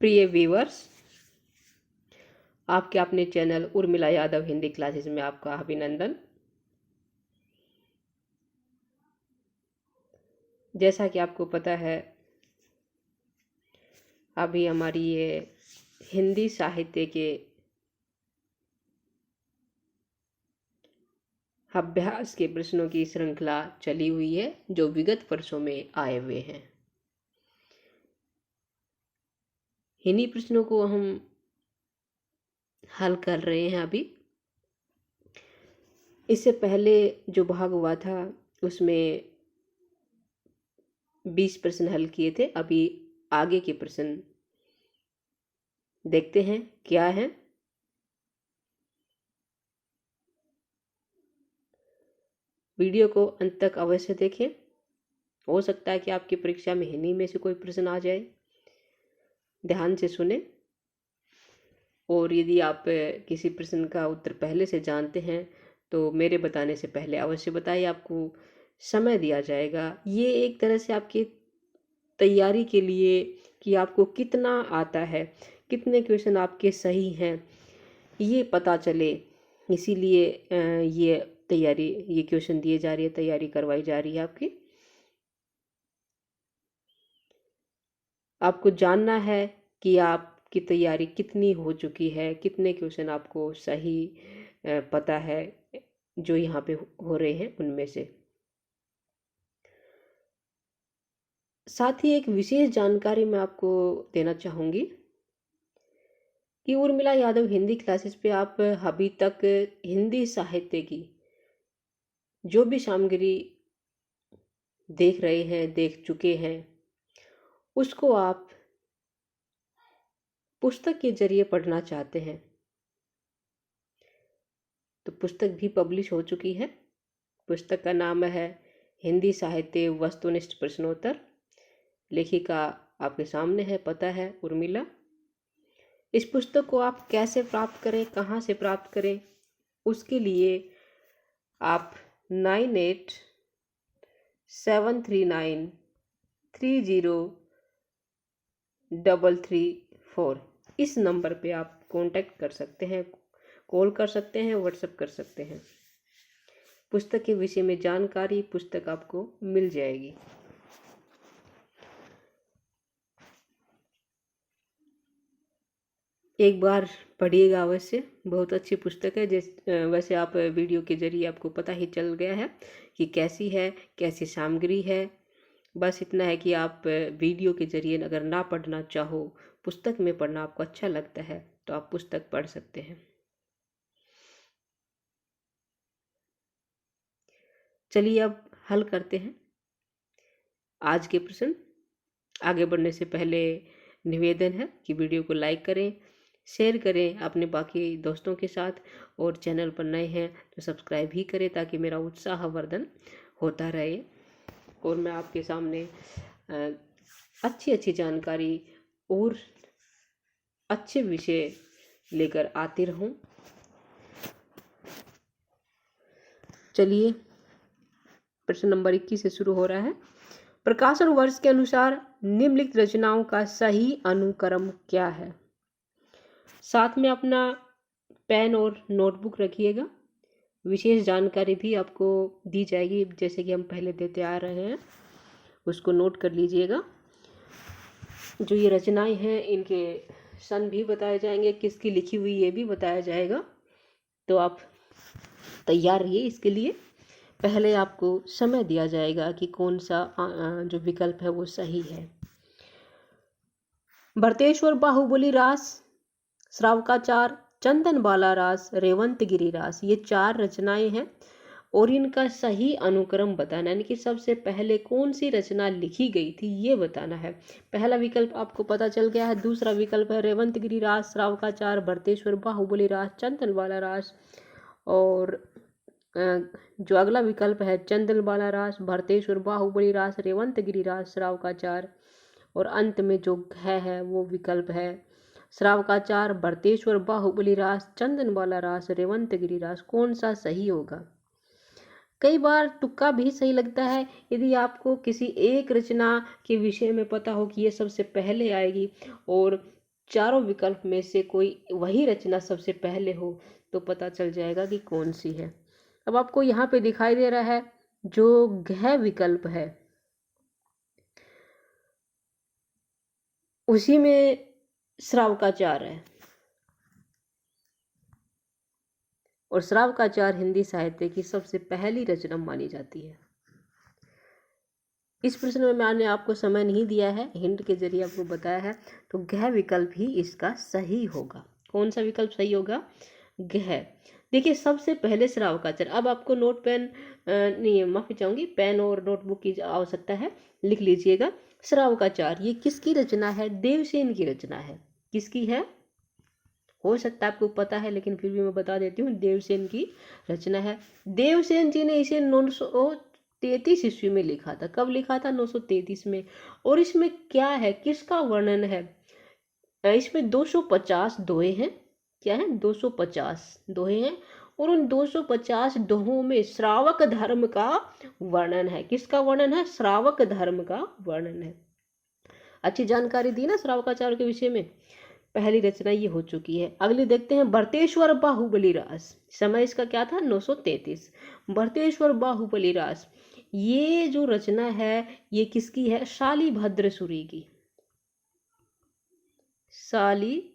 प्रिय व्यूअर्स, आपके अपने चैनल उर्मिला यादव हिंदी क्लासेस में आपका अभिनंदन। जैसा कि आपको पता है, अभी हमारी ये हिंदी साहित्य के अभ्यास के प्रश्नों की श्रृंखला चली हुई है जो विगत वर्षों में आए हुए हैं। इन्हीं प्रश्नों को हम हल कर रहे हैं। अभी इससे पहले जो भाग हुआ था उसमें 20 प्रश्न हल किए थे। अभी आगे के प्रश्न देखते हैं क्या है। वीडियो को अंत तक अवश्य देखें। हो सकता है कि आपकी परीक्षा में हिंदी में से कोई प्रश्न आ जाए। ध्यान से सुने, और यदि आप किसी प्रश्न का उत्तर पहले से जानते हैं तो मेरे बताने से पहले अवश्य बताइए, आपको समय दिया जाएगा। ये एक तरह से आपकी तैयारी के लिए कि आपको कितना आता है, कितने क्वेश्चन आपके सही हैं, ये पता चले, इसीलिए ये तैयारी, ये क्वेश्चन दिए जा रही है, तैयारी करवाई जा रही है आपकी। आपको जानना है कि आपकी तैयारी कितनी हो चुकी है, कितने क्वेश्चन आपको सही पता है जो यहाँ पे हो रहे हैं उनमें से। साथ ही एक विशेष जानकारी मैं आपको देना चाहूँगी कि उर्मिला यादव हिंदी क्लासेस पे आप अभी तक हिंदी साहित्य की जो भी सामग्री देख रहे हैं, देख चुके हैं, उसको आप पुस्तक के जरिए पढ़ना चाहते हैं तो पुस्तक भी पब्लिश हो चुकी है। पुस्तक का नाम है हिंदी साहित्य वस्तुनिष्ठ प्रश्नोत्तर। लेखिका आपके सामने है, पता है उर्मिला। इस पुस्तक को आप कैसे प्राप्त करें, कहाँ से प्राप्त करें, उसके लिए आप 9873930334 इस नंबर पे आप कांटेक्ट कर सकते हैं, कॉल कर सकते हैं, व्हाट्सएप कर सकते हैं। पुस्तक के विषय में जानकारी, पुस्तक आपको मिल जाएगी। एक बार पढ़िएगा अवश्य, बहुत अच्छी पुस्तक है। वैसे आप वीडियो के जरिए आपको पता ही चल गया है कि कैसी है, कैसी सामग्री है। बस इतना है कि आप वीडियो के जरिए अगर ना पढ़ना चाहो, पुस्तक में पढ़ना आपको अच्छा लगता है, तो आप पुस्तक पढ़ सकते हैं। चलिए अब हल करते हैं आज के प्रश्न। आगे बढ़ने से पहले निवेदन है कि वीडियो को लाइक करें, शेयर करें अपने बाकी दोस्तों के साथ, और चैनल पर नए हैं तो सब्सक्राइब भी करें ताकि मेरा उत्साहवर्धन होता रहे और मैं आपके सामने अच्छी अच्छी जानकारी और अच्छे विषय लेकर आती रहूं। चलिए प्रश्न नंबर 21 से शुरू हो रहा है। प्रकाशन वर्ष के अनुसार निम्नलिखित रचनाओं का सही अनुक्रम क्या है? साथ में अपना पेन और नोटबुक रखिएगा। विशेष जानकारी भी आपको दी जाएगी, जैसे कि हम पहले देते आ रहे हैं, उसको नोट कर लीजिएगा। जो ये रचनाएं हैं इनके सन भी बताए जाएंगे, किसकी लिखी हुई ये भी बताया जाएगा। तो आप तैयार रहिए इसके लिए। पहले आपको समय दिया जाएगा कि कौन सा जो विकल्प है वो सही है। भरतेश्वर बाहुबली रास, श्रावकाचार, चंदन बाला रास, रेवंतगिरी रास, ये 4 रचनाएं हैं और इनका सही अनुक्रम बताना, यानी कि सबसे पहले कौन सी रचना लिखी गई थी ये बताना है। पहला विकल्प आपको पता चल गया है। दूसरा विकल्प है रेवंतगिरी रास, श्रावकाचार, भरतेश्वर बाहुबली रास, चंदन बाला रास, और जो अगला विकल्प है चंदन बाला रास, भरतेश्वर बाहुबली रास, रेवंतगिरी रास, श्रावकाचार, और अंत में जो है वो विकल्प है श्रावकाचार, भरतेश्वर बाहुबली रास, चंदन बाला रास, रेवंतगिरी रास। कौन सा सही होगा? कई बार तुक्का भी सही लगता है। यदि आपको किसी एक रचना के विषय में पता हो कि ये सबसे पहले आएगी और चारों विकल्प में से कोई वही रचना सबसे पहले हो तो पता चल जाएगा कि कौन सी है। अब आपको यहाँ पे दिखाई दे रहा है जो घ विकल्प है, उसी में श्रावकाचार है, और श्रावकाचार हिंदी साहित्य की सबसे पहली रचना मानी जाती है। इस प्रश्न में मैंने आपको समय नहीं दिया है, हिंट के जरिए आपको बताया है, तो घ विकल्प ही इसका सही होगा। कौन सा विकल्प सही होगा? घ। देखिए सबसे पहले श्रावकाचार, अब आपको नोट पेन नहीं, माफी चाहूंगी, पेन और नोटबुक की आवश्यकता है, लिख लीजिएगा। श्रावकाचार ये किसकी रचना है? देवसेन की रचना है। किसकी है? हो सकता है आपको पता है, लेकिन फिर भी मैं बता देती हूँ, देवसेन की रचना है। देवसेन जी ने इसे 933 ईस्वी में लिखा था। कब लिखा था? 933 में। और इसमें क्या है, किसका वर्णन है? इसमें 250 दोहे हैं। क्या है? 250 दोहे हैं, और उन 250 दोहों में श्रावक धर्म का वर्णन है। किसका वर्णन है? श्रावक धर्म का वर्णन है। अच्छी जानकारी दी ना श्रावकाचार्य के विषय में। पहली रचना ये हो चुकी है। अगली देखते हैं, भरतेश्वर बाहुबली रास। समय इसका क्या था? 933। भरतेश्वर बाहुबली रास, ये जो रचना है ये किसकी है? शालिभद्र सूरी की। शालिभद्र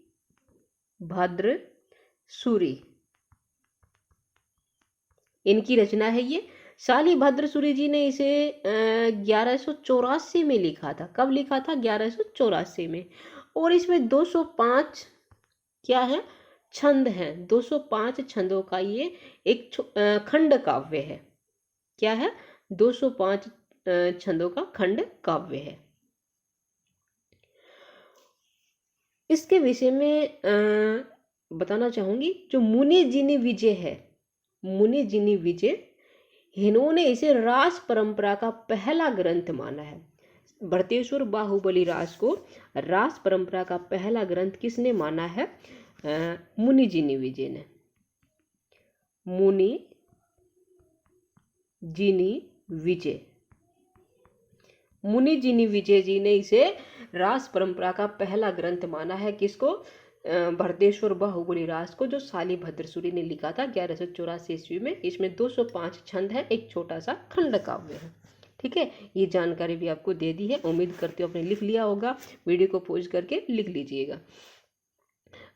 सूरी, इनकी रचना है ये। शालिभद्र सूरी जी ने इसे 1184 में लिखा था। कब लिखा था? 1184 में। और इसमें 205 क्या है? छंद हैं। 205 छंदों का ये एक खंड काव्य है। क्या है? 205 छंदों का खंड काव्य है। इसके विषय में बताना चाहूंगी, जो मुनि जिनि विजय है, मुनि जिनि विजय, इन्होंने इसे रास परंपरा का पहला ग्रंथ माना है। भरतेश्वर बाहुबली रास को रास परंपरा का पहला ग्रंथ किसने माना है? मुनि जिनि विजय ने। मुनि जिनि विजय, मुनि जिनि विजय जी ने इसे रास परंपरा का पहला ग्रंथ माना है। किसको? भरतेश्वर बाहुबली रास को, जो शालिभद्र सूरी ने लिखा था 1184 ईस्वी में। इसमें 205 छंद है, एक छोटा सा खंड काव्य है। ठीक है, ये जानकारी भी आपको दे दी है। उम्मीद करती हूँ आपने लिख लिया होगा। वीडियो को पॉज करके लिख लीजिएगा।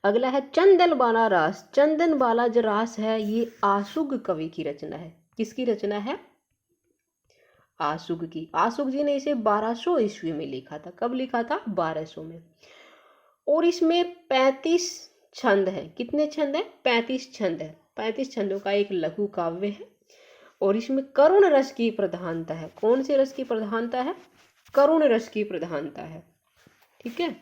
अगला है चंदनबाला रास। चंदनबाला जो रास है ये आशुग कवि की रचना है। किसकी रचना है? आशुग की। आशुग जी ने इसे 1200 ईस्वी में लिखा था। कब लिखा था? 1200 में। और इसमें 35 छंद है। कितने छंद है? 35 छंद है। 35 छंदों का एक लघु काव्य है, और इसमें करुण रस की प्रधानता है। कौन से रस की प्रधानता है? करुण रस की प्रधानता है। ठीक है।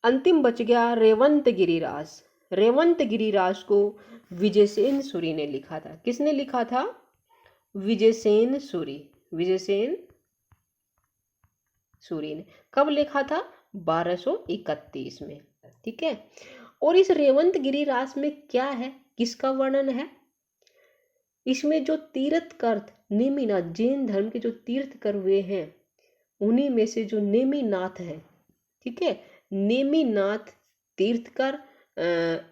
अंतिम बच गया रेवंत गिरिरास। रेवंत गिरिरास को विजयसेन सूरी ने लिखा था। किसने लिखा था? विजयसेन सूरी। विजयसेन सूरी ने। कब लिखा था? 1231 में। ठीक है। और इस रेवंत गिरिरास में क्या है, किसका वर्णन है? इसमें जो तीर्थकर नेमिनाथ, जैन धर्म के जो तीर्थकर हुए हैं, उन्हीं में से जो नेमिनाथ है, ठीक है, नेमिनाथ तीर्थकर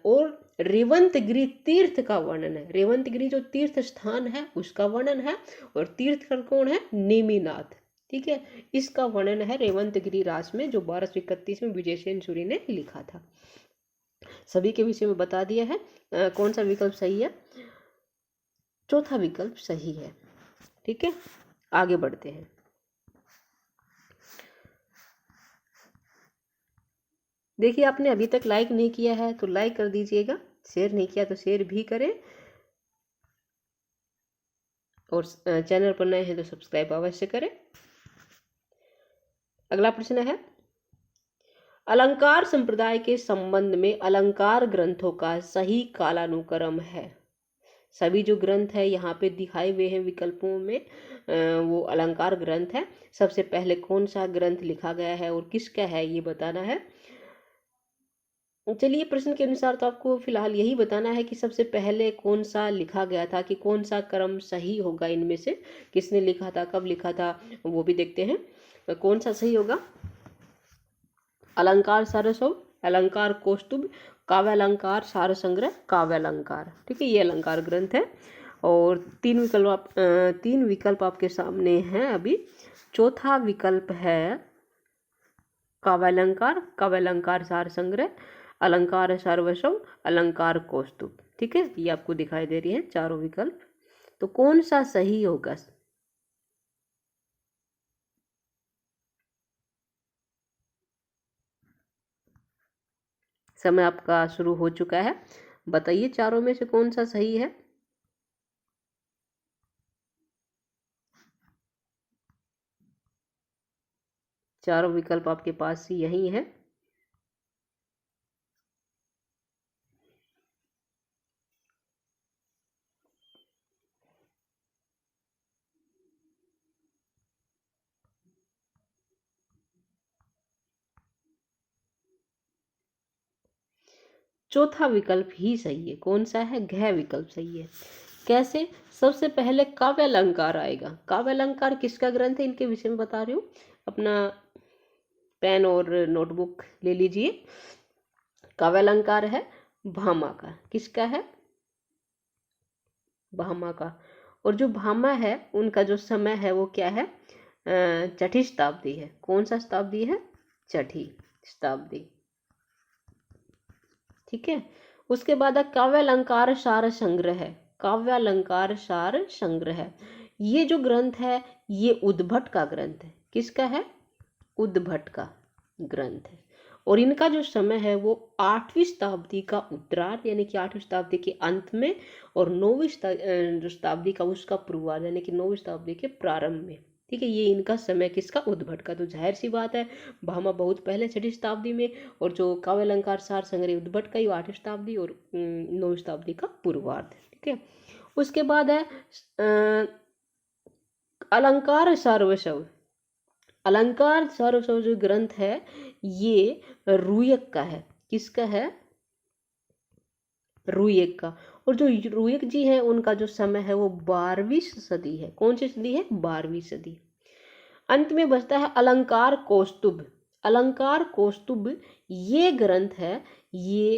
और रेवंतगिरी तीर्थ का वर्णन है। रेवंतगिरी जो तीर्थ स्थान है उसका वर्णन है, और तीर्थकर कौन है? नेमिनाथ। ठीक है, इसका वर्णन है रेवंतगिरी रास में, जो 1231 में विजयसेन सूरी ने लिखा था। सभी के विषय में बता दिया है। कौन सा विकल्प सही है? चौथा विकल्प सही है। ठीक है, आगे बढ़ते हैं। देखिए, आपने अभी तक लाइक नहीं किया है तो लाइक कर दीजिएगा, शेयर नहीं किया तो शेयर भी करें, और चैनल पर नए हैं तो सब्सक्राइब अवश्य करें। अगला प्रश्न है, अलंकार संप्रदाय के संबंध में अलंकार ग्रंथों का सही कालानुक्रम है। सभी जो ग्रंथ है यहाँ पे दिखाए हुए हैं विकल्पों में, वो अलंकार ग्रंथ है। सबसे पहले कौन सा ग्रंथ लिखा गया है और किसका है, ये बताना है। चलिए, प्रश्न के अनुसार तो आपको फिलहाल यही बताना है कि सबसे पहले कौन सा लिखा गया था, कि कौन सा क्रम सही होगा इनमें से, किसने लिखा था, कब लिखा था, वो भी देखते हैं। कौन सा सही होगा? अलंकार सारस्वत, अलंकार कौस्तुभ, काव्य अलंकार, सार संग्रह, काव्य अलंकार। ठीक है, ये अलंकार ग्रंथ है। और तीन विकल्प आपके सामने हैं अभी। चौथा विकल्प है काव्य अलंकार सार संग्रह, अलंकार सर्वस्व, अलंकार कौस्तुभ। ठीक है, ये आपको दिखाई दे रही है चारों विकल्प। तो कौन सा सही होगा? समय आपका शुरू हो चुका है, बताइए चारों में से कौन सा सही है। चारों विकल्प आपके पास यही है। चौथा विकल्प ही सही है। कौन सा है? घ विकल्प सही है। कैसे? सबसे पहले काव्य अलंकार आएगा। काव्य अलंकार किसका ग्रंथ है, इनके विषय में बता रही हूँ। अपना पेन और नोटबुक ले लीजिए। काव्य अलंकार है भामा का। किसका है? भामा का। और जो भामा है उनका जो समय है वो क्या है? छठी शताब्दी है। कौन सा शताब्दी है? छठी शताब्दी। ठीक है, उसके बाद काव्य अलंकार सार संग्रह है। काव्य अलंकार सार संग्रह, ये जो ग्रंथ है ये उद्भट का ग्रंथ है। किसका है? उद्भट का ग्रंथ है। और इनका जो समय है वो 8वीं शताब्दी का उत्तरार्ध यानी कि 8वीं शताब्दी के अंत में, और 9वीं शताब्दी का उसका पूर्वार्ध यानी कि 9वीं शताब्दी के प्रारंभ में। ठीक है, ये इनका समय किसका? उद्भट का। तो जाहिर सी बात है भामा बहुत पहले 6वीं शताब्दी में, और जो काव्य अलंकार सार संग्रह उद्भट का ही 8वीं शताब्दी और 9वीं शताब्दी का पूर्वार्ध। ठीक है, उसके बाद है अलंकार सर्वस्व। अलंकार सर्वस्व जो ग्रंथ है ये रूयक का है। किसका है? रूयक का। और जो रूयक जी है उनका जो समय है वो 12वीं सदी है। कौन सी सदी है? 12वीं सदी। अंत में बचता है अलंकार कौस्तुभ। अलंकार कौस्तुभ ये ग्रंथ है, ये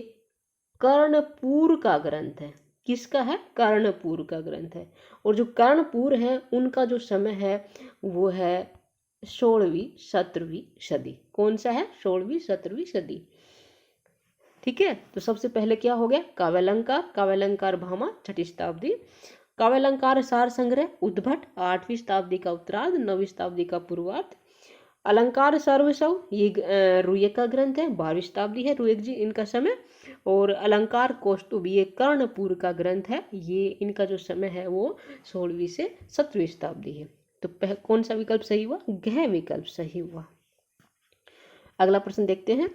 कर्णपुर का ग्रंथ है। किसका है? कर्णपुर का ग्रंथ है। और जो कर्णपुर है उनका जो समय है वो है 16वीं 17वीं सदी। कौन सा है? 16वीं 17वीं सदी। ठीक है, तो सबसे पहले क्या हो गया? काव्य अलंकार। काव्य अलंकार भामा 6वीं शताब्दी। काव्य अलंकार सार संग्रह उद्भट 8वीं शताब्दी का उत्तरार्ध 9वीं शताब्दी का पूर्वार्ध। अलंकार सर्वस्व ये रूयक का ग्रंथ है, 12वीं शताब्दी है रूयक जी इनका समय। और अलंकार कौस्तुभ ये कर्णपुर का ग्रंथ है, ये इनका जो समय है वो 16वीं से 17वीं शताब्दी है। तो कौन सा विकल्प सही हुआ? घ विकल्प सही हुआ। अगला प्रश्न देखते हैं।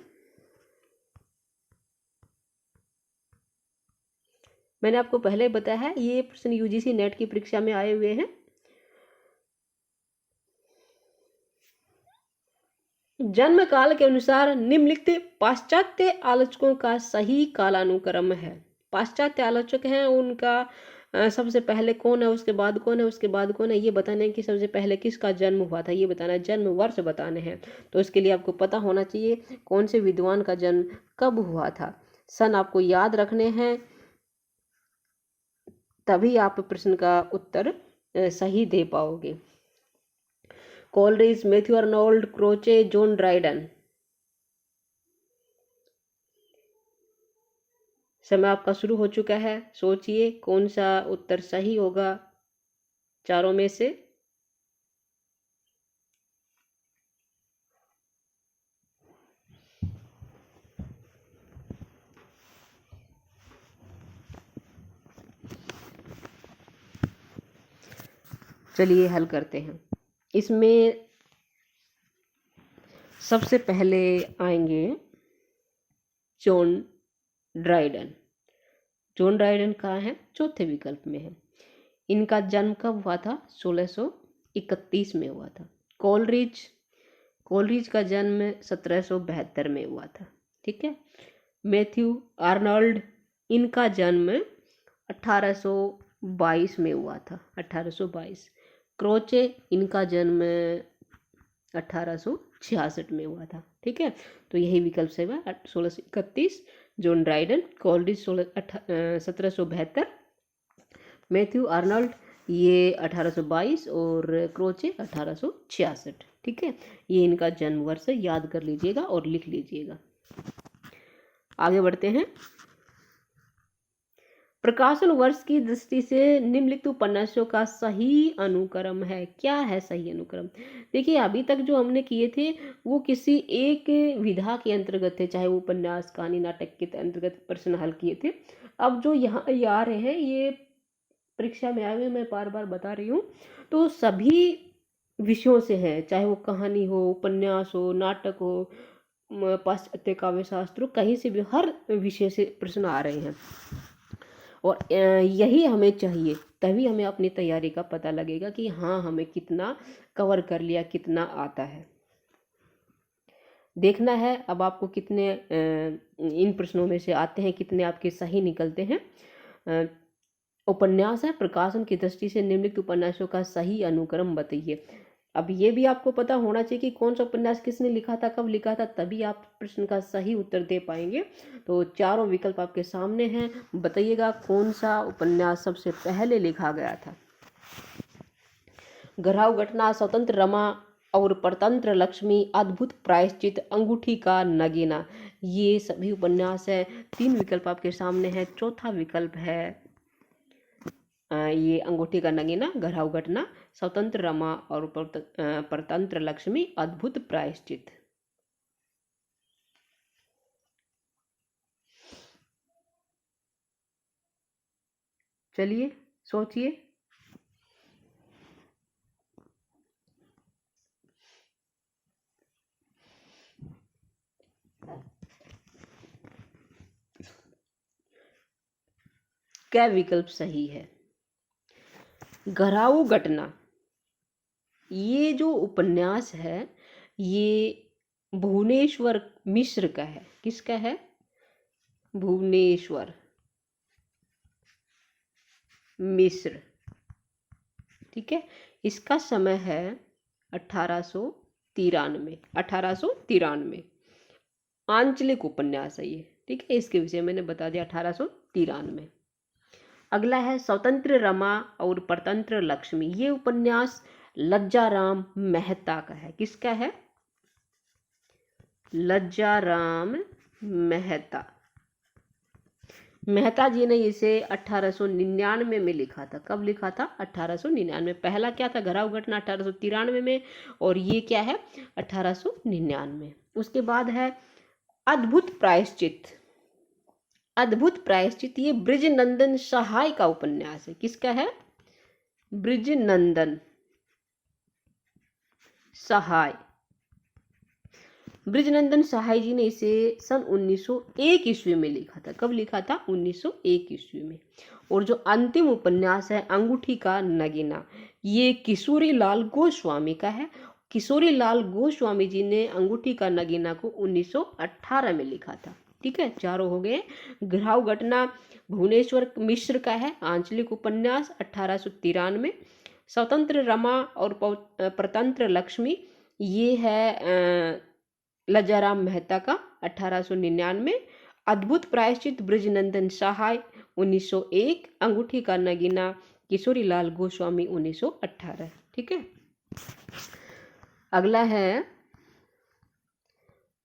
मैंने आपको पहले बताया है ये प्रश्न यूजीसी नेट की परीक्षा में आए हुए हैं। जन्म काल के अनुसार निम्नलिखित पाश्चात्य आलोचकों का सही कालानुक्रम है। पाश्चात्य आलोचक हैं उनका सबसे पहले कौन है, उसके बाद कौन है, उसके बाद कौन है, ये बताने कि सबसे पहले किसका जन्म हुआ था ये बताना है, जन्म वर्ष बताने हैं। तो इसके लिए आपको पता होना चाहिए कौन से विद्वान का जन्म कब हुआ था। सन आपको याद रखने हैं, तभी आप प्रश्न का उत्तर सही दे पाओगे। Coleridge, Matthew Arnold, Croce, John Dryden. समय आपका शुरू हो चुका है, सोचिए कौन सा उत्तर सही होगा चारों में से। चलिए हल करते हैं। इसमें सबसे पहले आएंगे जॉन ड्राइडन। जॉन ड्राइडन कहाँ है? चौथे विकल्प में है। इनका जन्म कब हुआ था? 1631 में हुआ था। कोलरिज का जन्म 1772 में हुआ था। ठीक है, मैथ्यू आर्नोल्ड इनका जन्म 1822 में हुआ था, 1822। क्रोचे इनका जन्म 1866 में हुआ था। ठीक है, तो यही विकल्प सही है 1631, John Dryden, Coleridge 1772, Matthew Arnold ये 1822 और क्रोचे 1866। ठीक है, ये इनका जन्म वर्ष है, याद कर लीजिएगा और लिख लीजिएगा। आगे बढ़ते हैं। प्रकाशन वर्ष की दृष्टि से निम्नलिखित उपन्यासों का सही अनुक्रम है। क्या है सही अनुक्रम? देखिए, अभी तक जो हमने किए थे वो किसी एक विधा के अंतर्गत थे, चाहे वो उपन्यास, कहानी, नाटक के अंतर्गत प्रश्न हल किए थे। अब जो यहाँ आ रहे हैं ये परीक्षा में आए हुए, मैं बार बार बता रही हूँ, तो सभी विषयों से है, चाहे वो कहानी हो, उपन्यास हो, नाटक हो, पाश्चात्य काव्य शास्त्र, कहीं से भी हर विषय से प्रश्न आ रहे हैं। और यही हमें चाहिए, तभी हमें अपनी तैयारी का पता लगेगा कि हाँ हमें कितना कवर कर लिया, कितना आता है। देखना है अब आपको कितने इन प्रश्नों में से आते हैं, कितने आपके सही निकलते हैं। उपन्यास है, प्रकाशन की दृष्टि से निम्नलिखित उपन्यासों का सही अनुक्रम बताइए। अब ये भी आपको पता होना चाहिए कि कौन सा उपन्यास किसने लिखा था, कब लिखा था, तभी आप प्रश्न का सही उत्तर दे पाएंगे। तो चारों विकल्प आपके सामने हैं, बताइएगा कौन सा उपन्यास सबसे पहले लिखा गया था। घराव घटना, स्वतंत्र रमा और परतंत्र लक्ष्मी, अद्भुत प्रायश्चित, अंगूठी का नगीना, ये सभी उपन्यास है। 3 विकल्प आपके सामने हैं। चौथा विकल्प है ये अंगूठी का नगीना, घराव घटना, स्वतंत्र रमा और परतंत्र लक्ष्मी, अद्भुत प्रायश्चित। चलिए सोचिए। क्या विकल्प सही है? घराऊ घटना ये जो उपन्यास है ये भुवनेश्वर मिश्र का है। किसका है? भुवनेश्वर मिश्र। ठीक है, इसका समय है 1893। आंचलिक उपन्यास है ये। ठीक है, इसके विषय मैंने बता दिया 1893। अगला है स्वतंत्र रमा और परतंत्र लक्ष्मी, ये उपन्यास लज्जाराम मेहता का है। किसका है? लज्जाराम मेहता। मेहता जी ने इसे 1899 में लिखा था। कब लिखा था? 1899। पहला क्या था? घराव घटना 1893 में, और ये क्या है? 1899। उसके बाद है अद्भुत प्रायश्चित। अद्भुत प्रायश्चित ये ब्रिजनंदन सहाय का उपन्यास है। किसका है? ब्रिजनंदन सहाय। ब्रिजनंदन सहाय जी ने इसे सन 1901 ईस्वी में लिखा था। कब लिखा था? 1901 ईस्वी में। और जो अंतिम उपन्यास है अंगूठी का नगीना, ये किशोरी लाल गोस्वामी का है। किशोरी लाल गोस्वामी जी ने अंगूठी का नगीना को 1918 में लिखा था। ठीक है, चारों हो गए। घराव घटना भुवनेश्वर मिश्र का है, आंचलिक उपन्यास 1893। स्वतंत्र रमा और परतंत्र लक्ष्मी ये है लज्जाराम मेहता का 1899। अद्भुत प्रायश्चित ब्रिजनंदन सहाय 1901। अंगूठी का नगीना किशोरी लाल गोस्वामी 1918। ठीक है, अगला है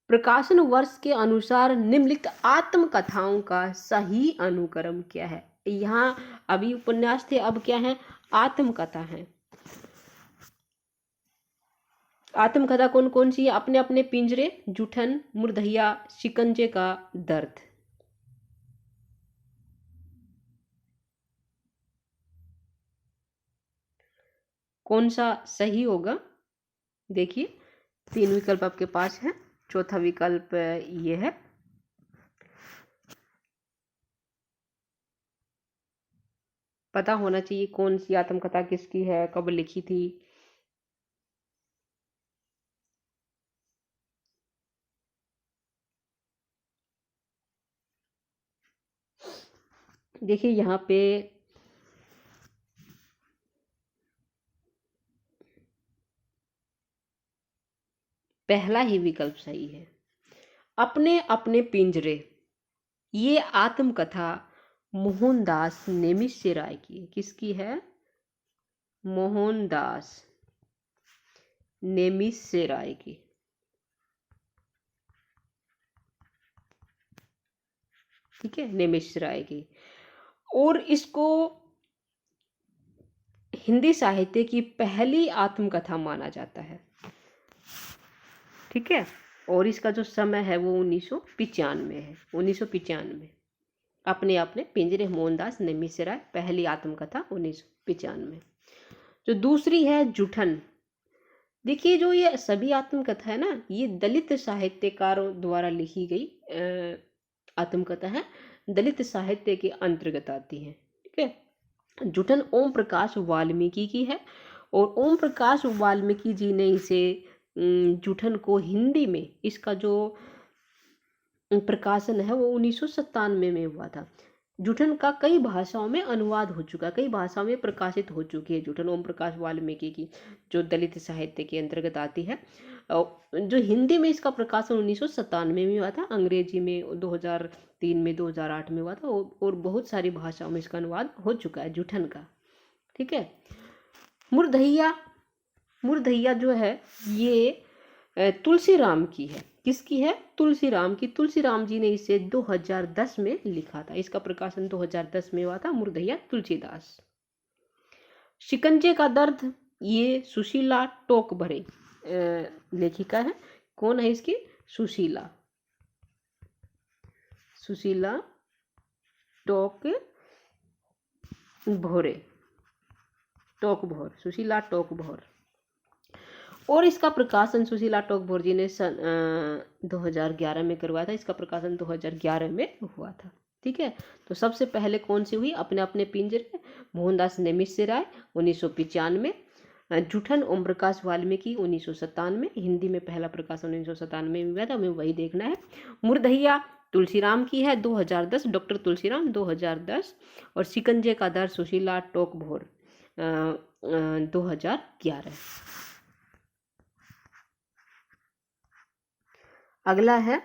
प्रकाशन वर्ष के अनुसार निम्नलिखित आत्मकथाओं का सही अनुक्रम क्या है। यहाँ अभी उपन्यास थे, अब क्या है? आत्मकथा है। आत्मकथा कौन कौन सी है? अपने अपने पिंजरे, जूठन, मुर्दहिया, शिकंजे का दर्द। कौन सा सही होगा? देखिए 3 विकल्प आपके पास है। चौथा विकल्प ये है। पता होना चाहिए कौन सी आत्मकथा किसकी है, कब लिखी थी। देखिए यहाँ पे पहला ही विकल्प सही है। अपने अपने पिंजरे, ये आत्मकथा मोहनदास नेमिष्य राय की है। किसकी है? मोहनदास नेमिष्य राय की। ठीक है, नेमिष्य राय की। और इसको हिंदी साहित्य की पहली आत्मकथा माना जाता है। ठीक है, और इसका जो समय है वो 1995 है। 1995। अपने अपने पिंजरे, मोहनदास नेमिष्य राय, पहली आत्मकथा 1995। जो दूसरी है जुठन। देखिए, जो ये सभी आत्मकथा है ना, ये दलित साहित्यकारों द्वारा लिखी गई आत्मकथा है, दलित साहित्य के अंतर्गत आती है। ठीक है। जुठन ओम प्रकाश वाल्मीकि की है, और ओम प्रकाश वाल्मीकि जी ने इसे जुठन को हिंदी में, इसका जो प्रकाशन है वो 1997 में हुआ था। जुठन का कई भाषाओं में अनुवाद हो चुका, कई भाषाओं में प्रकाशित हो चुकी है जुठन ओम प्रकाश वाल्मीकि की, जो दलित साहित्य के अंतर्गत आती है। जो हिंदी में इसका प्रकाशन 1997 में हुआ था, अंग्रेजी में 2003 में, 2008 में हुआ था, और बहुत सारी भाषाओं में इसका अनुवाद हो चुका है जुठन का। ठीक है। मुरधैया, मुरधैया जो है ये तुलसीराम की है। किसकी है? तुलसीराम की। तुलसीराम जी ने इसे 2010 में लिखा था। इसका प्रकाशन 2010 में हुआ था, मुरधैया तुलसीदास। शिकंजे का दर्द, ये सुशीला टोकभरे लेखिका है। कौन है इसकी? सुशीला, सुशीला टोकभरे, टोकभोर, सुशीला टोकभोर। और इसका प्रकाशन सुशीला टोकभोर जी ने सन 2011 में करवाया था। इसका प्रकाशन 2011 में हुआ था। ठीक है। तो सबसे पहले कौन सी हुई? अपने अपने पिंजरे, मोहनदास नेमिष्य राय 1995, जुठन ओम प्रकाश वाल्मीकि 1997, हिंदी में पहला प्रकाशन 1997 में हुआ था, हमें वही देखना है। मुरधैया तुलसीराम की है 2010, डॉक्टर तुलसीराम 2010, और शिकंजे का दर्द सुशीला टोकभोर 2011। अगला है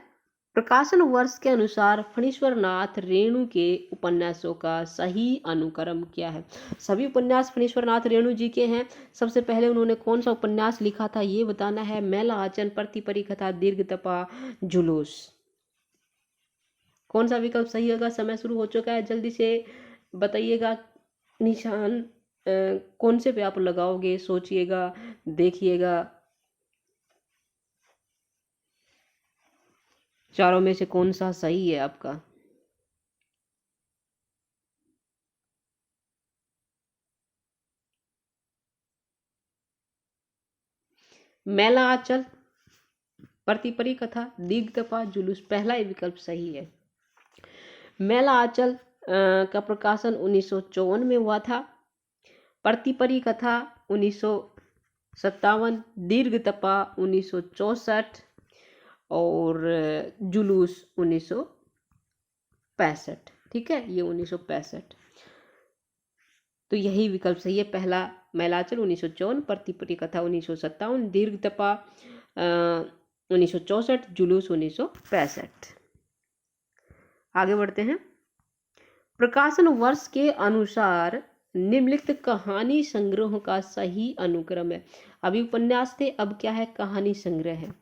प्रकाशन वर्ष के अनुसार फणीश्वर नाथ रेणु के उपन्यासों का सही अनुक्रम क्या है? सभी उपन्यास फणीश्वर नाथ रेणु जी के हैं। सबसे पहले उन्होंने कौन सा उपन्यास लिखा था ये बताना है। मैला आचन, प्रतिपरी कथा, दीर्घ तपा, जुलूस। कौन सा विकल्प सही होगा? समय शुरू हो चुका है, जल्दी से बताइएगा। निशान कौन से पे आप लगाओगे? सोचिएगा, देखिएगा। चारों में से कौन सा सही है आपका? मैला आंचल, प्रतिपरी कथा, दीर्घ तपा, जुलूस। पहला ही विकल्प सही है। मैला आंचल का प्रकाशन 1954 में हुआ था। प्रतिपरी कथा 1957, दीर्घ तपा 1964, और जुलूस 1965। ठीक है, ये 1965। तो यही विकल्प सही है, पहला मैलाचल 1954, प्रतिपरी कथा 1957, दीर्घ तपा 1964, जुलूस 1965। आगे बढ़ते हैं। प्रकाशन वर्ष के अनुसार निम्नलिखित कहानी संग्रह का सही अनुक्रम है। अभी उपन्यास थे, अब क्या है? कहानी संग्रह है।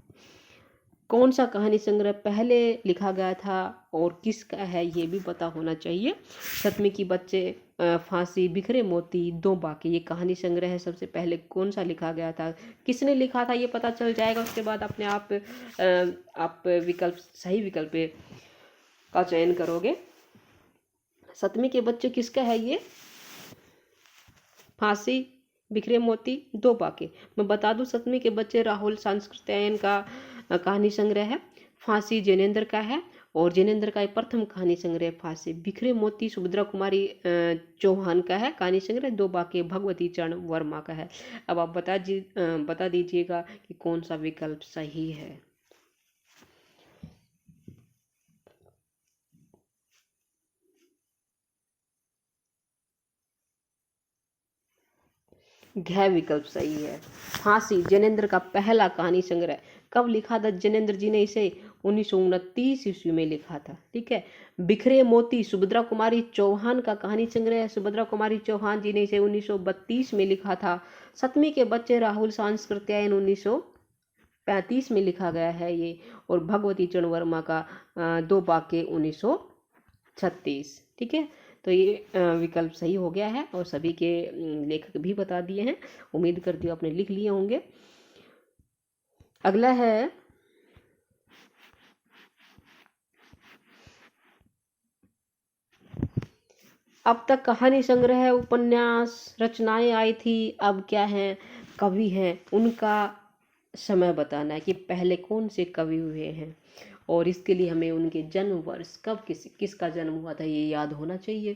कौन सा कहानी संग्रह पहले लिखा गया था और किसका है ये भी पता होना चाहिए। सतमी की बच्चे, फांसी, बिखरे मोती, दो बाकी, ये कहानी संग्रह है। सबसे पहले कौन सा लिखा गया था, किसने लिखा था, ये पता चल जाएगा। उसके बाद अपने आप विकल्प, सही विकल्प का चयन करोगे। सतमी के बच्चे किसका है ये? फांसी, बिखरे मोती, दो बाकी। मैं बता दूं, सतमी के बच्चे राहुल सांस्कृत्यायन का कहानी संग्रह है। फांसी जैनेन्द्र का है, और जैनेन्द्र का प्रथम कहानी संग्रह फांसी। बिखरे मोती सुभद्रा कुमारी चौहान का है कहानी संग्रह। दो बाकी भगवती चरण वर्मा का है। अब आप बता दीजिएगा कि कौन सा विकल्प सही है। घ विकल्प सही है। फांसी जैनेन्द्र का पहला कहानी संग्रह कब लिखा था? जैनेन्द्र जी ने इसे 1929 ईस्वी में लिखा था। ठीक है। बिखरे मोती सुभद्रा कुमारी चौहान का कहानी संग्रह, सुभद्रा कुमारी चौहान जी ने इसे 1932 में लिखा था। सतमी के बच्चे राहुल सांस्कृत्यायन 1935 में लिखा गया है ये। और भगवती चरण वर्मा का दो बाके 1936। ठीक है। तो ये विकल्प सही हो गया है और सभी के लेखक भी बता दिए हैं। उम्मीद करती हूँ आपने लिख लिए होंगे। अगला है अब तक कहानी संग्रह, उपन्यास, रचनाएं आई थी, अब क्या है? कवि हैं, उनका समय बताना है कि पहले कौन से कवि हुए हैं और इसके लिए हमें उनके जन्म वर्ष कब किसका जन्म हुआ था ये याद होना चाहिए।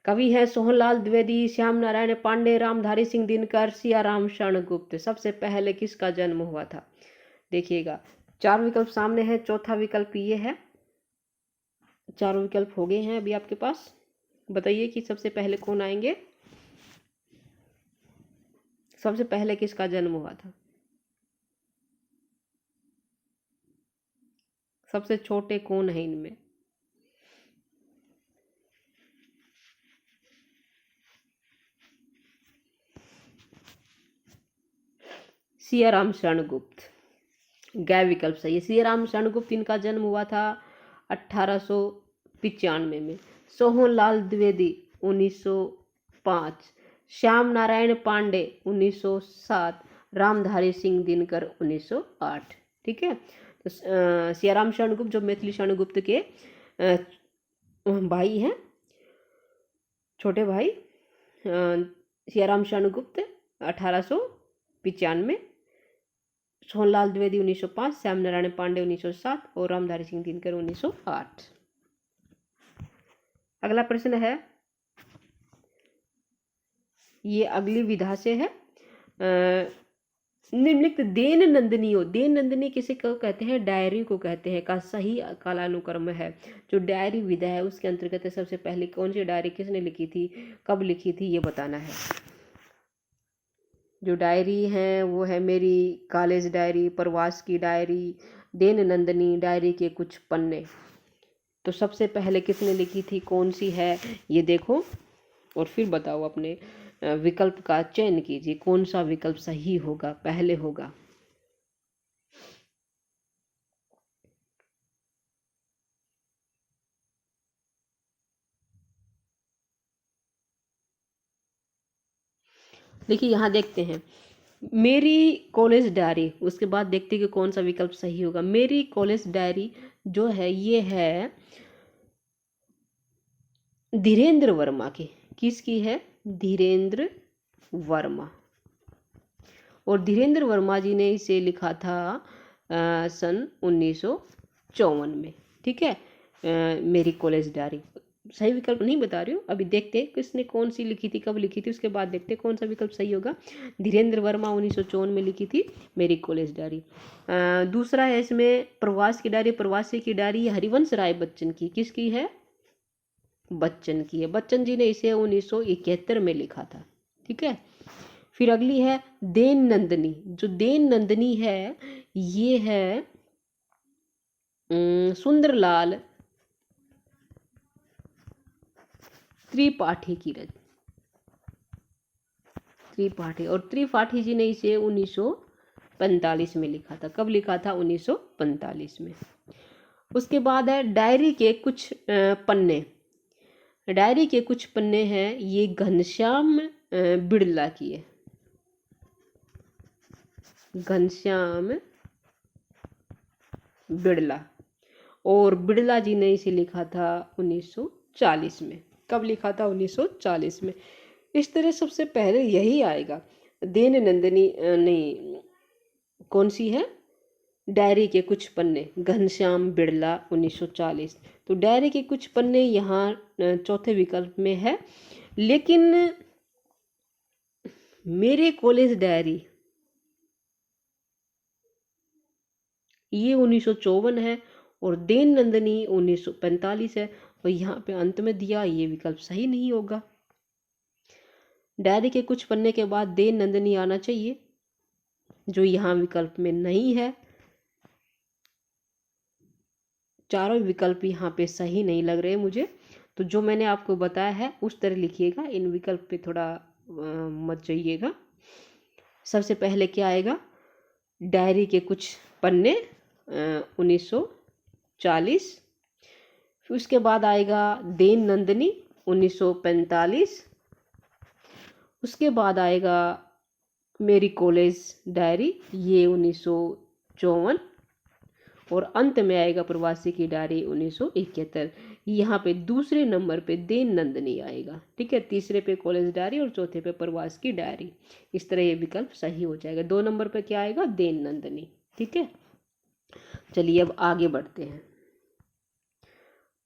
कवि है सोहनलाल द्विवेदी, श्याम नारायण पांडे, रामधारी सिंह दिनकर, सियाराम शरण गुप्त। सबसे पहले किसका जन्म हुआ था? देखिएगा 4 विकल्प सामने है, चौथा विकल्प ये है। 4 विकल्प हो गए हैं अभी आपके पास। बताइए कि सबसे पहले कौन आएंगे? सबसे पहले किसका जन्म हुआ था? सबसे छोटे कौन है इनमें? सियाराम शरण गुप्त। गै विकल्प सही है। सियाराम शरण गुप्त इनका जन्म हुआ था 1895 में। सोहनलाल द्विवेदी 1905, श्याम नारायण पांडे 1907, रामधारी सिंह दिनकर 1908। ठीक है। तो सियाराम शरण गुप्त जो मैथिली शरण गुप्त के भाई हैं, छोटे भाई, सियाराम शरण गुप्त 1895, सोहनलाल द्विवेदी 1905, श्याम नारायण पांडे 1907 और रामधारी सिंह दिनकर 1908। अगला प्रश्न है, ये अगली विधा से है। निम्नलिखित देन नंदनियों, देन नंदनी किसे को कहते हैं? डायरी को कहते हैं, का सही कालानुक्रम है। जो डायरी विधा है उसके अंतर्गत सबसे पहले कौन सी डायरी किसने लिखी थी, कब लिखी थी, ये बताना है। जो डायरी है वो है मेरी कॉलेज डायरी, प्रवास की डायरी, देन नंदनी, डायरी के कुछ पन्ने। तो सबसे पहले किसने लिखी थी, कौन सी है, ये देखो और फिर बताओ। अपने विकल्प का चयन कीजिए, कौन सा विकल्प सही होगा, पहले होगा। देखिए यहाँ देखते हैं, मेरी कॉलेज डायरी, उसके बाद देखते हैं कि कौन सा विकल्प सही होगा। मेरी कॉलेज डायरी जो है ये है धीरेन्द्र वर्मा की। किसकी है? धीरेन्द्र वर्मा। और धीरेन्द्र वर्मा जी ने इसे लिखा था सन 1954 में। ठीक है। मेरी कॉलेज डायरी सही विकल्प नहीं बता रही हूँ, अभी देखते हैं किसने कौन सी लिखी थी, कब लिखी थी, उसके बाद देखते हैं कौन सा विकल्प सही होगा। धीरेन्द्र वर्मा 1954 में लिखी थी मेरी कॉलेज डायरी। दूसरा है इसमें प्रवास की डायरी, प्रवासी की डायरी हरिवंश राय बच्चन की। किसकी है? बच्चन की है। बच्चन जी ने इसे 1971 में लिखा था। ठीक है। फिर अगली है देन नंदनी। जो देन नंदनी है ये है सुंदरलाल त्रिपाठी की रचना। त्रिपाठी, और त्रिपाठी जी ने इसे 1945 में लिखा था। कब लिखा था? 1945 में। उसके बाद है डायरी के कुछ पन्ने। डायरी के कुछ पन्ने हैं, ये घनश्याम बिड़ला की है। घनश्याम बिड़ला, और बिड़ला जी ने इसे लिखा था 1940 में। कब लिखा था? 1940 में। इस तरह सबसे पहले यही आएगा। देन नंदनी नहीं, कौन सी है? डायरी के कुछ पन्ने, घनश्याम बिड़ला 1940। तो डायरी के कुछ पन्ने यहाँ चौथे विकल्प में है। लेकिन मेरे कॉलेज डायरी ये 1954 है और देन नंदनी 1945 है। और यहाँ पे अंत में दिया ये विकल्प सही नहीं होगा। डायरी के कुछ पन्ने के बाद दे नंदिनी आना चाहिए, जो यहाँ विकल्प में नहीं है। चारों विकल्प यहाँ पे सही नहीं लग रहे मुझे, तो जो मैंने आपको बताया है उस तरह लिखिएगा, इन विकल्प पे थोड़ा मत जाइएगा। सबसे पहले क्या आएगा, डायरी के कुछ पन्ने 1940, फिर उसके बाद आएगा देन नंदिनी 1945, उसके बाद आएगा मेरी कॉलेज डायरी ये 1954, और अंत में आएगा प्रवासी की डायरी 1971। यहाँ पे दूसरे नंबर पे देन नंदिनी आएगा, ठीक है। तीसरे पे कॉलेज डायरी और चौथे पे प्रवास की डायरी। इस तरह ये विकल्प सही हो जाएगा। 2 नंबर पे क्या आएगा, देन नंदिनी, ठीक है। चलिए अब आगे बढ़ते हैं।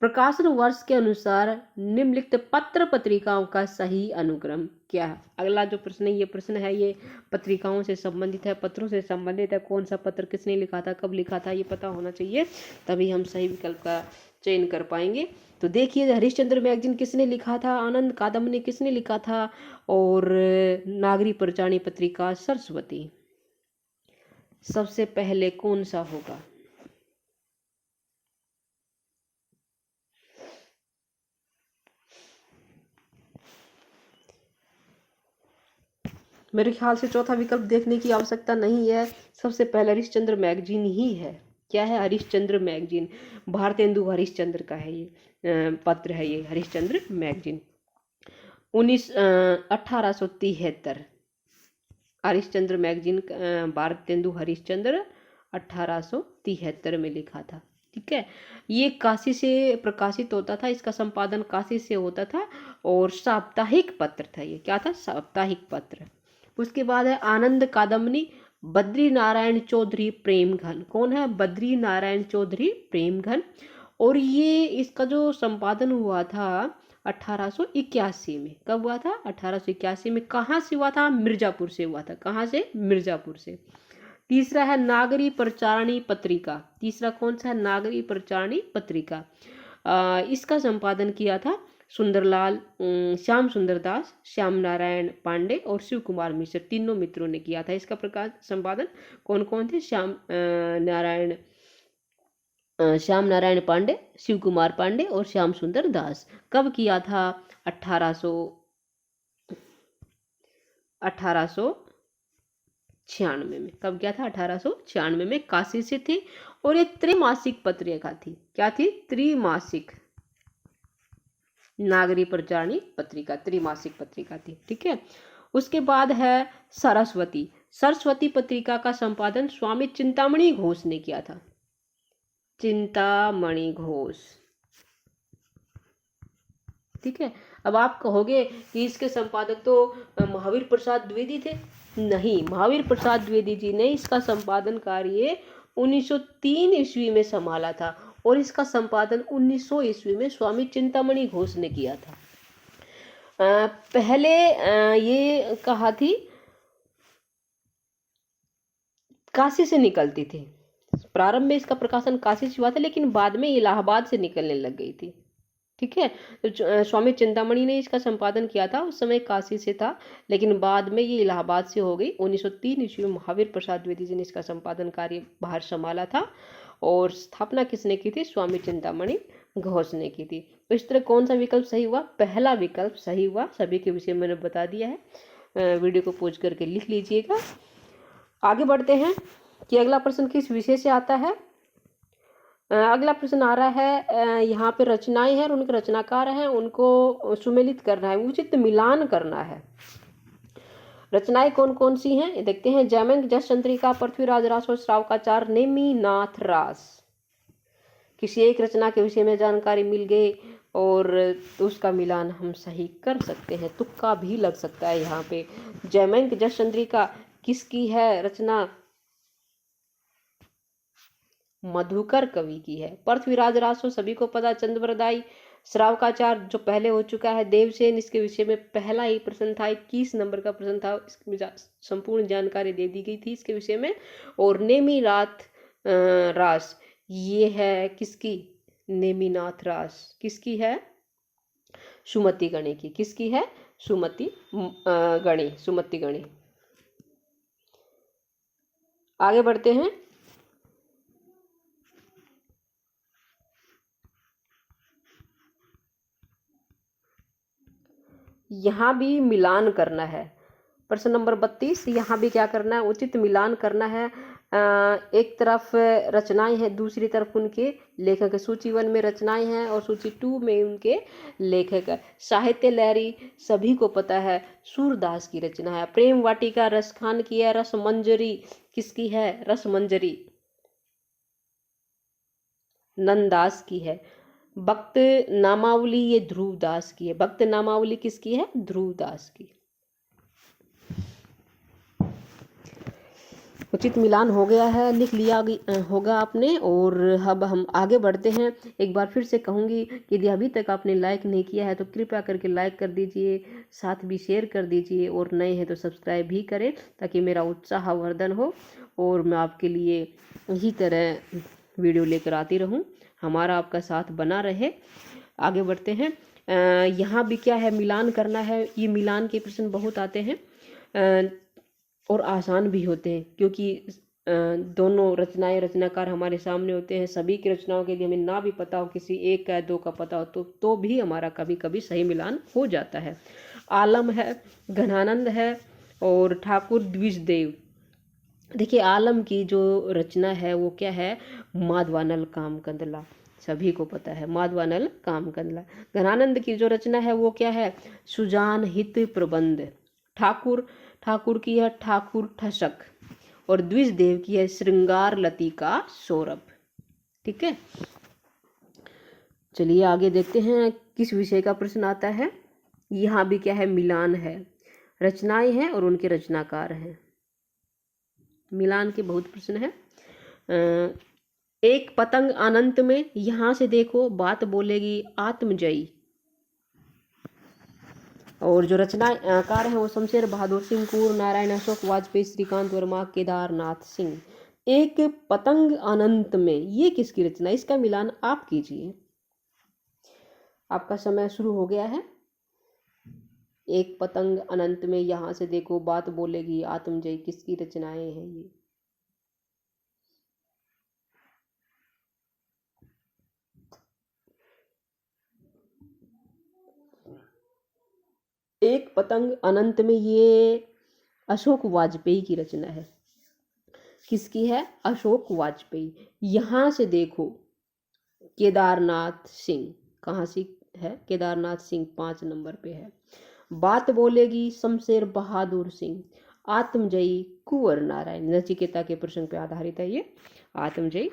प्रकाशन वर्ष के अनुसार निम्नलिखित पत्र पत्रिकाओं का सही अनुक्रम क्या है। अगला जो प्रश्न है, ये प्रश्न है ये पत्रिकाओं से संबंधित है, पत्रों से संबंधित है। कौन सा पत्र किसने लिखा था, कब लिखा था, ये पता होना चाहिए, तभी हम सही विकल्प का चयन कर पाएंगे। तो देखिए, हरिश्चंद्र मैगजीन किसने लिखा था, आनंद कादम्बनी किसने लिखा था, और नागरी पंचाणी पत्रिका सरस्वती। सबसे पहले कौन सा होगा, मेरे ख्याल से चौथा विकल्प देखने की आवश्यकता नहीं है। सबसे पहले हरिश्चंद्र मैगजीन ही है। क्या है, हरिश्चंद्र मैगजीन, भारतेंदु हरिश्चंद्र का है ये पत्र है ये हरिश्चंद्र मैगजीन। 1873 हरिश्चंद्र मैगजीन भारतेंदु हरिश्चंद्र 1873 में लिखा था, ठीक है। ये काशी से प्रकाशित होता था, इसका संपादन काशी से होता था, और साप्ताहिक पत्र था ये। क्या था, साप्ताहिक पत्र। उसके बाद है आनंद कादम्बनी बद्री नारायण चौधरी प्रेमघन। कौन है, बद्री नारायण चौधरी प्रेमघन। और ये इसका जो संपादन हुआ था 1881 में। कब हुआ था, 1881 में। कहाँ से हुआ था, मिर्जापुर से हुआ था। कहाँ से, मिर्जापुर से। तीसरा है नागरी प्रचारणी पत्रिका। तीसरा कौन सा है, नागरी प्रचारणी पत्रिका। इसका संपादन किया था सुंदरलाल, श्याम सुंदर दास, श्याम नारायण पांडे और शिव कुमार मिश्र, तीनों मित्रों ने किया था इसका प्रकाश संपादन। कौन कौन थे, श्याम नारायण पांडे, शिव कुमार पांडे और श्याम सुंदर दास। कब किया था, 1896 में। कब किया था, 1896 में। काशी से थी, और ये त्रैमासिक पत्रिका थी। क्या थी, त्रैमासिक, नागरी प्रचारणी पत्रिका त्रैमासिक पत्रिका थी, ठीक है। उसके बाद है सरस्वती। सरस्वती पत्रिका का संपादन स्वामी चिंतामणि घोष ने किया था। चिंतामणि घोष, ठीक है। अब आप कहोगे कि इसके संपादक तो महावीर प्रसाद द्विवेदी थे। नहीं, महावीर प्रसाद द्विवेदी जी ने इसका संपादन कार्य 1903 ईस्वी में संभाला था, और इसका संपादन 1900 ईस्वी में स्वामी चिंतामणि घोष ने किया था। पहले ये कहा थी काशी से निकलती थी। प्रारंभ में इसका प्रकाशन काशी से हुआ था, लेकिन बाद में इलाहाबाद से निकलने लग गई थी, ठीक है। तो स्वामी चिंतामणि ने इसका संपादन किया था, उस समय काशी से था, लेकिन बाद में ये इलाहाबाद से हो गई। 1903 ईस्वी में महावीर प्रसाद द्विवेदी जी ने इसका संपादन कार्य बाहर संभाला था, और स्थापना किसने की थी, स्वामी चिंतामणि घोष ने की थी। तो इस तरह कौन सा विकल्प सही हुआ, पहला विकल्प सही हुआ। सभी के विषय मैंने बता दिया है, वीडियो को पॉज करके लिख लीजिएगा। आगे बढ़ते हैं कि अगला प्रश्न किस विषय से आता है। अगला प्रश्न आ रहा है, यहाँ पे रचनाएं हैं और उनके रचनाकार हैं, उनको सुमेलित करना है, उचित मिलान करना है। रचनाएं कौन कौन सी हैं, ये देखते हैं। जयमंग जस चंद्रिका, पृथ्वीराज रास और श्रावकाचार, नेमिनाथ रास। किसी एक रचना के विषय में जानकारी मिल गई और उसका मिलान हम सही कर सकते हैं, तुक्का भी लग सकता है यहाँ पे। जयमंग जस चंद्रिका किसकी है रचना, मधुकर कवि की है। पृथ्वीराज रासो सभी को पता, चंद्रवरदाई। श्रावकाचार जो पहले हो चुका है, देवसेन, इसके विषय में पहला ही प्रश्न था, 21 नंबर का प्रश्न था, इसमें संपूर्ण जानकारी दे दी गई थी इसके विषय में। और नेमिनाथ रास ये है किसकी, नेमिनाथ रास किसकी है, सुमति गणे की। किसकी है, सुमति गणी, सुमति गणी। आगे बढ़ते हैं। यहाँ भी मिलान करना है। प्रश्न नंबर 32, यहाँ भी क्या करना है, उचित मिलान करना है। एक तरफ रचनाएं हैं, दूसरी तरफ उनके लेखक है। सूची 1 में रचनाएं हैं और सूची 2 में उनके लेखक है। साहित्य लहरी सभी को पता है, सूरदास की रचना है। प्रेम वाटिका रसखान की है। रसमंजरी किसकी है? रसमंजरी नंददास की है। भक्त नामावली ये ध्रुवदास की है। भक्त नामावली किसकी है? ध्रुवदास की। उचित मिलान हो गया है, लिख लिया होगा आपने। और अब हम आगे बढ़ते हैं। एक बार फिर से कहूँगी कि यदि अभी तक आपने लाइक नहीं किया है तो कृपया करके लाइक कर दीजिए, साथ भी शेयर कर दीजिए, और नए हैं तो सब्सक्राइब भी करें ताकि मेरा उत्साहवर्धन हो और मैं आपके लिए इसी तरह वीडियो लेकर आती रहूं, हमारा आपका साथ बना रहे। आगे बढ़ते हैं। यहाँ भी क्या है, मिलान करना है। ये मिलान के प्रश्न बहुत आते हैं और आसान भी होते हैं, क्योंकि दोनों रचनाकार हमारे सामने होते हैं। सभी की रचनाओं के लिए हमें ना भी पता हो, किसी एक का 2 का पता हो तो भी हमारा कभी कभी सही मिलान हो जाता है। आलम है, घनानंद है और ठाकुर द्विजदेव। देखिए, आलम की जो रचना है वो क्या है? माधवानल कामकंदला, सभी को पता है, माधवानल कामकंदला। घनानंद की जो रचना है वो क्या है? सुजान हित प्रबंध। ठाकुर की है ठाकुर ठसक, और द्विजदेव की है श्रृंगार लतिका सौरभ। ठीक है, चलिए आगे देखते हैं किस विषय का प्रश्न आता है। यहाँ भी क्या है? मिलान है, रचनाएं हैं और उनके रचनाकार हैं। मिलान के बहुत प्रश्न है। एक पतंग अनंत में, यहाँ से देखो बात बोलेगी आत्मजयी। और जो रचनाकार हैं वो शमशेर बहादुर सिंह, कुंवर नारायण, अशोक वाजपेयी, श्रीकांत वर्मा, केदारनाथ सिंह। एक पतंग अनंत में, ये किसकी रचना? इसका मिलान आप कीजिए। आपका समय शुरू हो गया है। एक पतंग अनंत में, यहाँ से देखो बात बोलेगी आत्मजयी, किसकी रचनाएं हैं ये? एक पतंग अनंत में, ये अशोक वाजपेयी की रचना है। किसकी है? अशोक वाजपेयी। यहाँ से देखो केदारनाथ सिंह, कहाँ से है? केदारनाथ सिंह 5 नंबर पे है। बात बोलेगी शमशेर बहादुर सिंह। आत्मजयी कुंवर नारायण, नचिकेता के प्रसंग पे आधारित है ये आत्मजयी।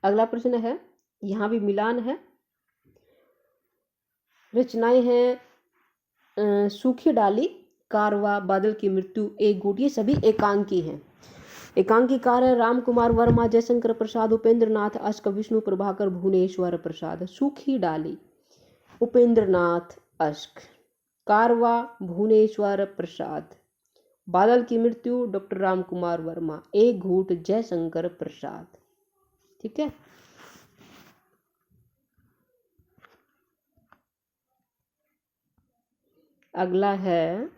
अगला प्रश्न है, यहाँ भी मिलान है। रचनाएं हैं सूखी डाली, कारवा, बादल की मृत्यु, एक घूट, ये सभी एकांकी हैं। एकांकीकार है राम कुमार वर्मा, जयशंकर प्रसाद, उपेंद्र नाथ अश्क, विष्णु प्रभाकर, भुवनेश्वर प्रसाद। सूखी डाली उपेंद्र नाथ अश्क, कारवा भुवनेश्वर प्रसाद, बादल की मृत्यु डॉक्टर राम कुमार वर्मा, एक घूट जयशंकर प्रसाद। ठीक है, अगला है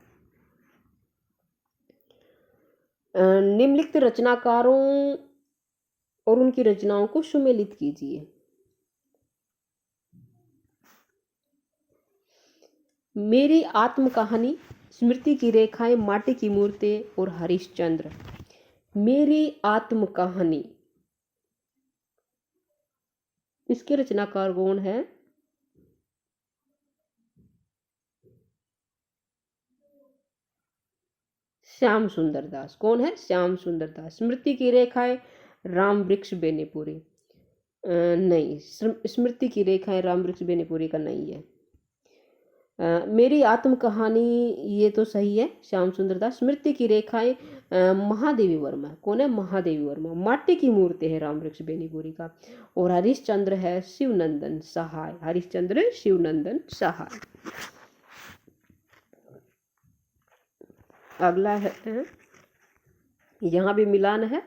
निम्नलिखित रचनाकारों और उनकी रचनाओं को सुमेलित कीजिए। मेरी आत्म कहानी, स्मृति की रेखाएं, माटी की मूर्तें और हरिश्चंद्र। मेरी आत्म कहानी, इसके रचनाकार कौन है? श्याम सुंदर दास। कौन है? श्याम सुंदर दास। स्मृति की रेखाएं राम वृक्ष बेनीपुरी, नहीं, स्मृति की रेखाएं राम वृक्ष बेनीपुरी का नहीं है। मेरी आत्म कहानी, ये तो सही है, श्याम सुंदर दास। स्मृति की रेखाएं महादेवी वर्मा। कौन है? महादेवी वर्मा। माटी की मूर्ति है राम वृक्ष बेनीपुरी का। और हरिश्चंद्र है शिवनंदन सहाय। हरिश्चंद्र शिवनंदन सहाय। अगला है, यहाँ भी मिलान है।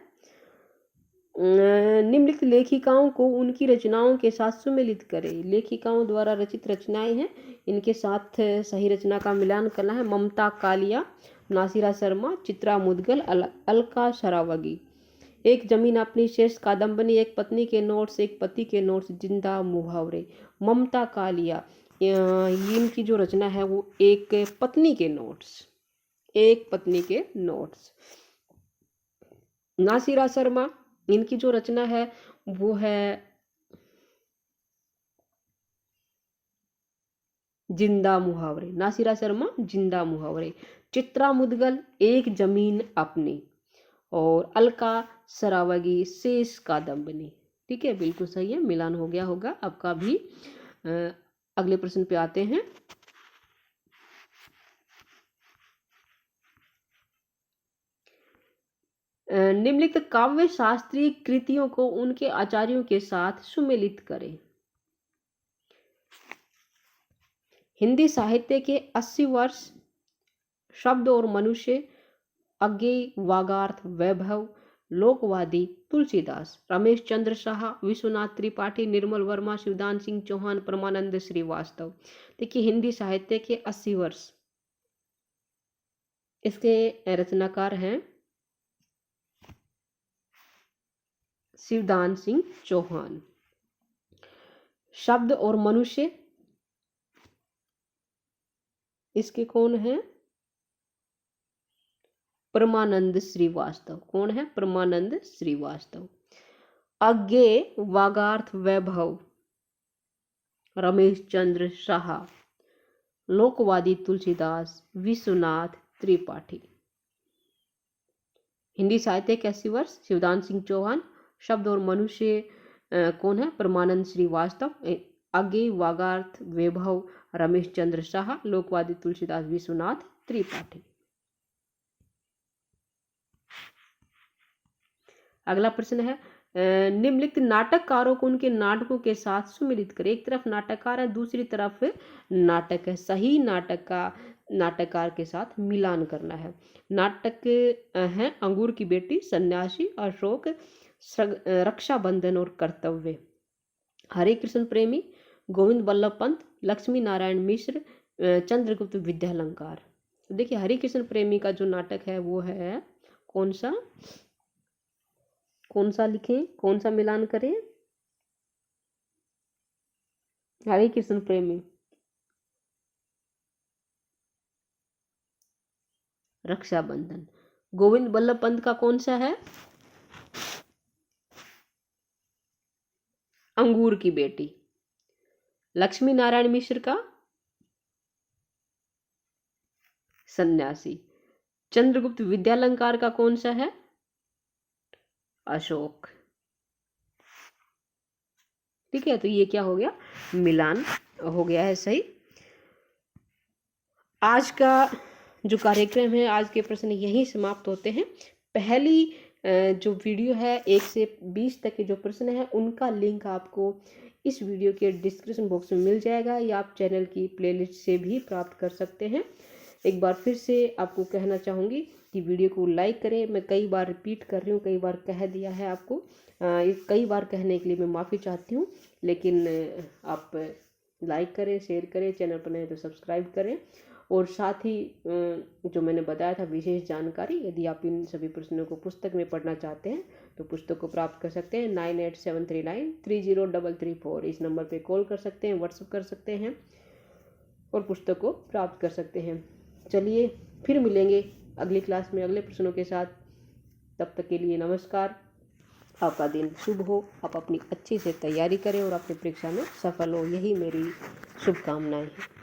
निम्नलिखित लेखिकाओं को उनकी रचनाओं के साथ सुमेलित करें। लेखिकाओं द्वारा रचित रचनाएं हैं, इनके साथ सही रचना का मिलान करना है। ममता कालिया, नासिरा शर्मा, चित्रा मुदगल, अलका सरावगी। एक जमीन अपनी शेष कादम्बनी, एक पत्नी के नोट्स, एक पति के नोट्स, जिंदा मुहावरे। ममता कालिया इनकी जो रचना है वो एक पत्नी के नोट्स, एक पत्नी के नोट्स। नासिरा शर्मा इनकी जो रचना है वो है जिंदा मुहावरे। नासिरा शर्मा जिंदा मुहावरे। चित्रा मुदगल एक जमीन अपनी, और अलका सरावगी शेष कादम्बनी। ठीक है, बिल्कुल सही है, मिलान हो गया होगा आपका भी। अगले प्रश्न पे आते हैं। निम्नलिखित काव्य शास्त्रीय कृतियों को उनके आचार्यों के साथ सुमेलित करें। हिंदी साहित्य के 80 वर्ष, शब्द और मनुष्य, अज्ञेय, वागार्थ, वैभव, लोकवादी, तुलसीदास। रमेश चंद्र शाह, विश्वनाथ त्रिपाठी, निर्मल वर्मा, शिवदान सिंह चौहान, परमानंद श्रीवास्तव। देखिए, हिंदी साहित्य के 80 वर्ष, इसके रचनाकार हैं शिवदान सिंह चौहान। शब्द और मनुष्य, इसके कौन है? परमानंद श्रीवास्तव। कौन है? परमानंद श्रीवास्तव। अज्ञेय, वागार्थ, वैभव, रमेश चंद्र शाह। लोकवादी, तुलसीदास, विश्वनाथ त्रिपाठी। हिंदी साहित्य के 80 वर्ष, शिवदान सिंह चौहान। शब्द और मनुष्य कौन है? परमानंद श्रीवास्तव। अज्ञेय, वागार्थ, वैभव, रमेश चंद्र शाह। लोकवादी, तुलसीदास, विश्वनाथ त्रिपाठी। अगला प्रश्न है, निम्नलिखित नाटककारों को उनके नाटकों के साथ सुमेलित करें। एक तरफ नाटककार है, दूसरी तरफ नाटक है, सही नाटककार के साथ मिलान करना है। नाटक है अंगूर की बेटी, सन्यासी, अशोक, रक्षाबंधन और कर्तव्य। हरे कृष्ण प्रेमी, गोविंद बल्लभ पंत, लक्ष्मी नारायण मिश्र, चंद्रगुप्त विद्यालंकार। देखिए, हरे कृष्ण प्रेमी का जो नाटक है वो है कौन सा? कौन सा लिखें, कौन सा मिलान करें? हरे कृष्ण प्रेमी, रक्षाबंधन। गोविंद बल्लभ पंत का कौन सा है? अंगूर की बेटी। लक्ष्मी नारायण मिश्र का सन्यासी। चंद्रगुप्त विद्यालंकार का कौन सा है? अशोक। ठीक है, तो ये क्या हो गया? मिलान हो गया है सही। आज का जो कार्यक्रम है, आज के प्रश्न यहीं समाप्त होते हैं। पहली जो वीडियो है 1 से 20 तक के जो प्रश्न है उनका लिंक आपको इस वीडियो के डिस्क्रिप्शन बॉक्स में मिल जाएगा, या आप चैनल की प्लेलिस्ट से भी प्राप्त कर सकते हैं। एक बार फिर से आपको कहना चाहूँगी कि वीडियो को लाइक करें। मैं कई बार रिपीट कर रही हूँ, कई बार कह दिया है आपको, कई बार कहने के लिए मैं माफ़ी चाहती हूँ, लेकिन आप लाइक करें, शेयर करें, चैनल पर नए तो सब्सक्राइब करें। और साथ ही जो मैंने बताया था विशेष जानकारी, यदि आप इन सभी प्रश्नों को पुस्तक में पढ़ना चाहते हैं तो पुस्तक को प्राप्त कर सकते हैं। 9873930334 इस नंबर पे कॉल कर सकते हैं, व्हाट्सएप कर सकते हैं और पुस्तक को प्राप्त कर सकते हैं। चलिए फिर मिलेंगे अगली क्लास में अगले प्रश्नों के साथ। तब तक के लिए नमस्कार। आपका दिन शुभ हो, आप अपनी अच्छी से तैयारी करें और अपनी परीक्षा में सफल हो, यही मेरी शुभकामनाएं हैं।